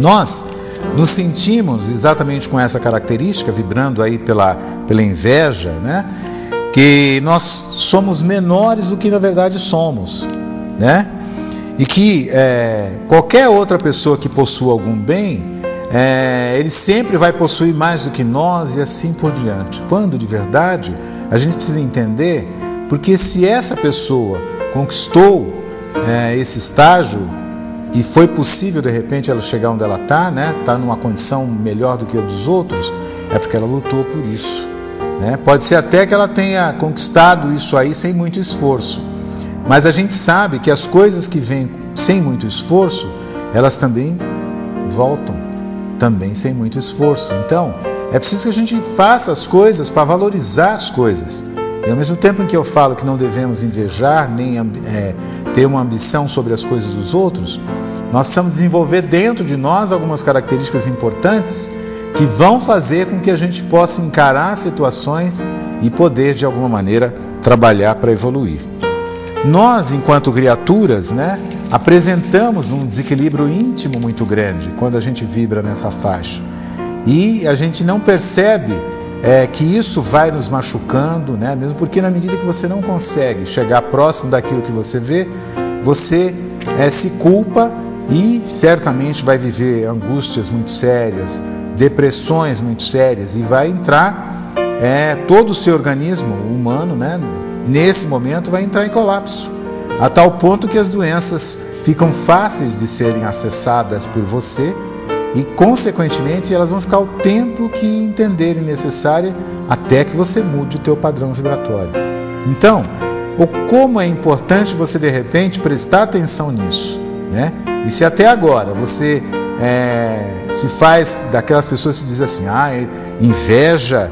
Nós nos sentimos exatamente com essa característica, vibrando aí pela inveja, né? Que nós somos menores do que na verdade somos, né? E que qualquer outra pessoa que possua algum bem, ele sempre vai possuir mais do que nós e assim por diante. Quando de verdade a gente precisa entender, porque se essa pessoa conquistou esse estágio e foi possível de repente ela chegar onde ela está, né? Está numa condição melhor do que a dos outros, é porque ela lutou por isso, né? Pode ser até que ela tenha conquistado isso aí sem muito esforço, mas a gente sabe que as coisas que vêm sem muito esforço, elas também voltam, também sem muito esforço. Então, é preciso que a gente faça as coisas para valorizar as coisas. E ao mesmo tempo em que eu falo que não devemos invejar, nem ter uma ambição sobre as coisas dos outros, nós precisamos desenvolver dentro de nós algumas características importantes que vão fazer com que a gente possa encarar situações e poder, de alguma maneira, trabalhar para evoluir. Nós, enquanto criaturas, né, apresentamos um desequilíbrio íntimo muito grande quando a gente vibra nessa faixa. E a gente não percebe que isso vai nos machucando, né? Mesmo porque na medida que você não consegue chegar próximo daquilo que você vê, você se culpa e certamente vai viver angústias muito sérias, depressões muito sérias, e vai entrar todo o seu organismo humano, né? Nesse momento vai entrar em colapso, a tal ponto que as doenças ficam fáceis de serem acessadas por você e, consequentemente, elas vão ficar o tempo que entenderem necessário até que você mude o teu padrão vibratório. Então, como é importante você, de repente, prestar atenção nisso, né? E se até agora você se faz daquelas pessoas que dizem assim, inveja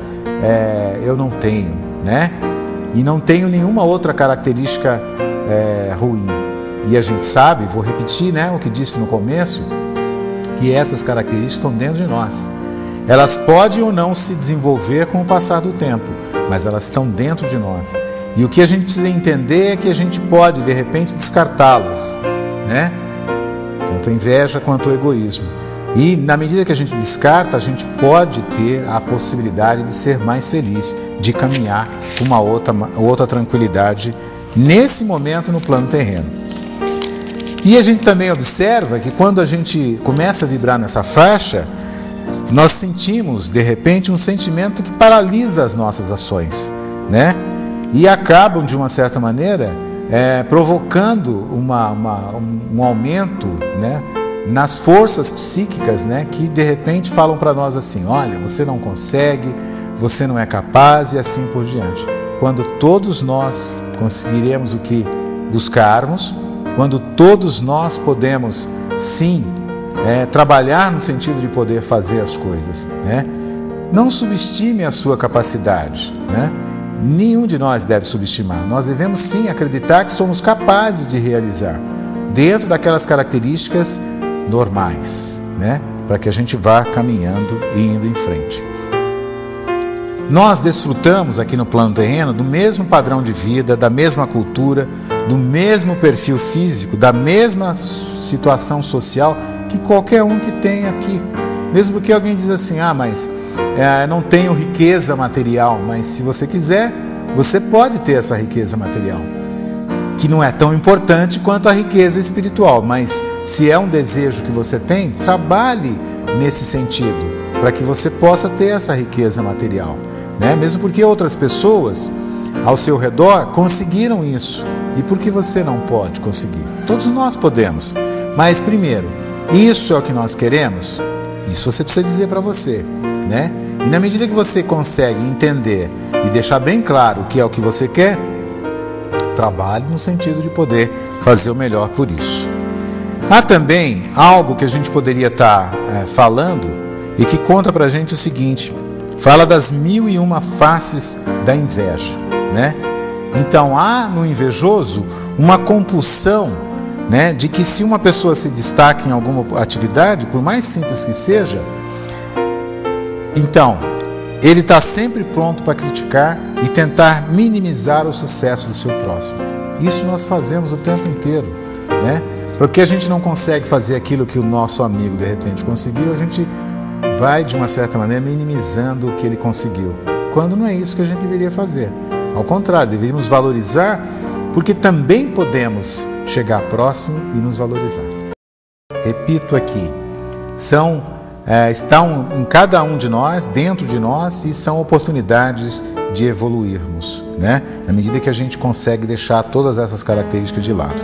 eu não tenho, né? E não tenho nenhuma outra característica ruim. E a gente sabe, vou repetir, né, o que disse no começo, que essas características estão dentro de nós. Elas podem ou não se desenvolver com o passar do tempo, mas elas estão dentro de nós. E o que a gente precisa entender é que a gente pode, de repente, descartá-las, né? Tanto a inveja quanto o egoísmo. E na medida que a gente descarta, a gente pode ter a possibilidade de ser mais feliz, de caminhar com uma outra tranquilidade nesse momento no plano terreno. E a gente também observa que quando a gente começa a vibrar nessa faixa, nós sentimos, de repente, um sentimento que paralisa as nossas ações, né? E acabam, de uma certa maneira, provocando um aumento, né, nas forças psíquicas, né, que de repente falam para nós assim, olha, você não consegue, você não é capaz e assim por diante. Quando todos nós conseguiremos o que buscarmos, quando todos nós podemos, sim, trabalhar no sentido de poder fazer as coisas, né? Não subestime a sua capacidade, né? Nenhum de nós deve subestimar. Nós devemos, sim, acreditar que somos capazes de realizar, dentro daquelas características normais, né? Para que a gente vá caminhando e indo em frente. Nós desfrutamos aqui no plano terreno do mesmo padrão de vida, da mesma cultura, do mesmo perfil físico, da mesma situação social que qualquer um que tem aqui. Mesmo porque alguém diz assim, mas não tenho riqueza material, mas se você quiser, você pode ter essa riqueza material, que não é tão importante quanto a riqueza espiritual, mas se é um desejo que você tem, trabalhe nesse sentido, para que você possa ter essa riqueza material, né? Mesmo porque outras pessoas ao seu redor conseguiram isso, e por que você não pode conseguir? Todos nós podemos, mas primeiro, isso é o que nós queremos? Isso você precisa dizer para você, né? E na medida que você consegue entender e deixar bem claro o que é o que você quer, trabalhe no sentido de poder fazer o melhor por isso. Há também algo que a gente poderia estar falando e que conta para a gente o seguinte, fala das 1001 faces da inveja, né? Então há no invejoso uma compulsão, né, de que se uma pessoa se destaca em alguma atividade, por mais simples que seja, então ele está sempre pronto para criticar e tentar minimizar o sucesso do seu próximo. Isso nós fazemos o tempo inteiro, né? porque a gente não consegue fazer aquilo que o nosso amigo de repente conseguiu, a gente vai de uma certa maneira minimizando o que ele conseguiu, quando não é isso que a gente deveria fazer. Ao contrário, deveríamos valorizar, porque também podemos chegar próximo e nos valorizar. Repito aqui, estão em cada um de nós, dentro de nós, e são oportunidades de evoluirmos, né? Na medida que a gente consegue deixar todas essas características de lado.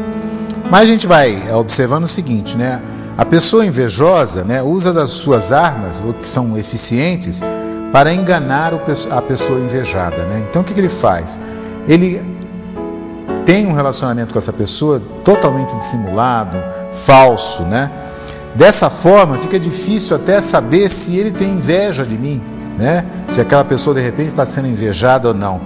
Mas a gente vai observando o seguinte, né? A pessoa invejosa, né, usa das suas armas, que são eficientes, para enganar a pessoa invejada, né? Então o que ele faz? Ele tem um relacionamento com essa pessoa totalmente dissimulado, falso, né? Dessa forma fica difícil até saber se ele tem inveja de mim, né? Se aquela pessoa de repente está sendo invejada ou não,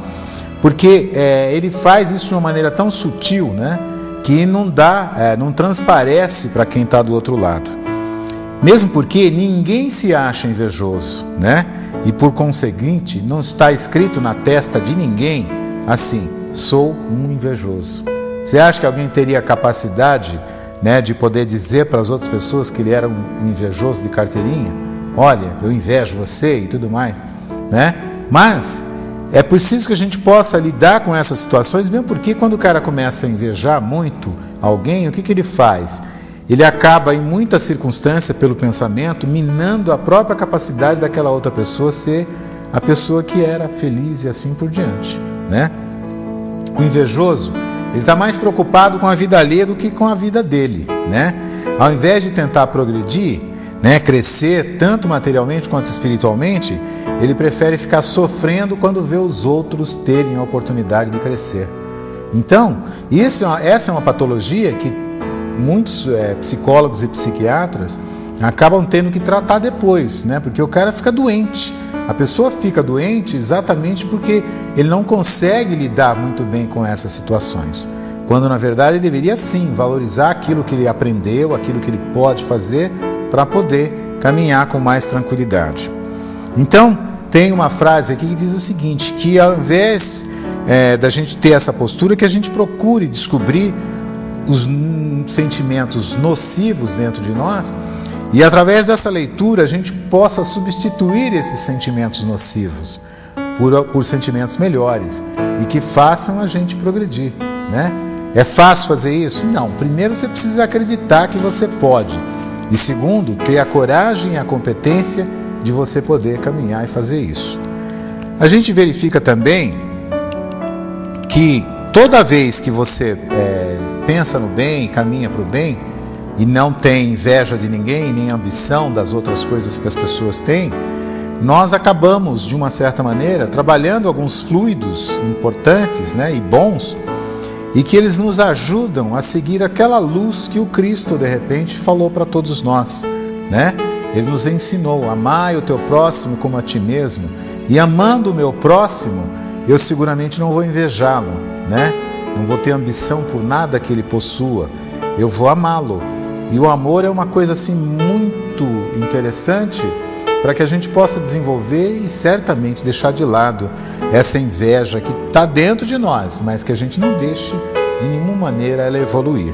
porque ele faz isso de uma maneira tão sutil, né? Que não transparece para quem está do outro lado. Mesmo porque ninguém se acha invejoso, né? E por conseguinte, não está escrito na testa de ninguém assim: sou um invejoso. Você acha que alguém teria a capacidade, né, de poder dizer para as outras pessoas que ele era um invejoso de carteirinha? Olha, eu invejo você e tudo mais, né? Mas é preciso que a gente possa lidar com essas situações, mesmo porque quando o cara começa a invejar muito alguém, o que ele faz? Ele acaba, em muita circunstância, pelo pensamento, minando a própria capacidade daquela outra pessoa ser a pessoa que era feliz e assim por diante, né? O invejoso, ele está mais preocupado com a vida alheia do que com a vida dele, né? Ao invés de tentar progredir, né, crescer tanto materialmente quanto espiritualmente, ele prefere ficar sofrendo quando vê os outros terem a oportunidade de crescer. Então, essa é uma patologia que muitos psicólogos e psiquiatras acabam tendo que tratar depois, né? Porque o cara fica doente. A pessoa fica doente exatamente porque ele não consegue lidar muito bem com essas situações. Quando, na verdade, ele deveria sim valorizar aquilo que ele aprendeu, aquilo que ele pode fazer para poder caminhar com mais tranquilidade. Então, tem uma frase aqui que diz o seguinte, que ao invés da gente ter essa postura, que a gente procure descobrir os sentimentos nocivos dentro de nós e através dessa leitura a gente possa substituir esses sentimentos nocivos por sentimentos melhores e que façam a gente progredir, né? É fácil fazer isso? Não. Primeiro você precisa acreditar que você pode e segundo, ter a coragem e a competência de você poder caminhar e fazer isso. A gente verifica também que toda vez que você pensa no bem, caminha para o bem e não tem inveja de ninguém, nem ambição das outras coisas que as pessoas têm, nós acabamos, de uma certa maneira, trabalhando alguns fluidos importantes, né, e bons, e que eles nos ajudam a seguir aquela luz que o Cristo, de repente, falou para todos nós, né? Ele nos ensinou: amai o teu próximo como a ti mesmo, e amando o meu próximo, eu seguramente não vou invejá-lo, né? Não vou ter ambição por nada que ele possua, eu vou amá-lo. E o amor é uma coisa assim muito interessante para que a gente possa desenvolver e certamente deixar de lado essa inveja que está dentro de nós, mas que a gente não deixe de nenhuma maneira ela evoluir.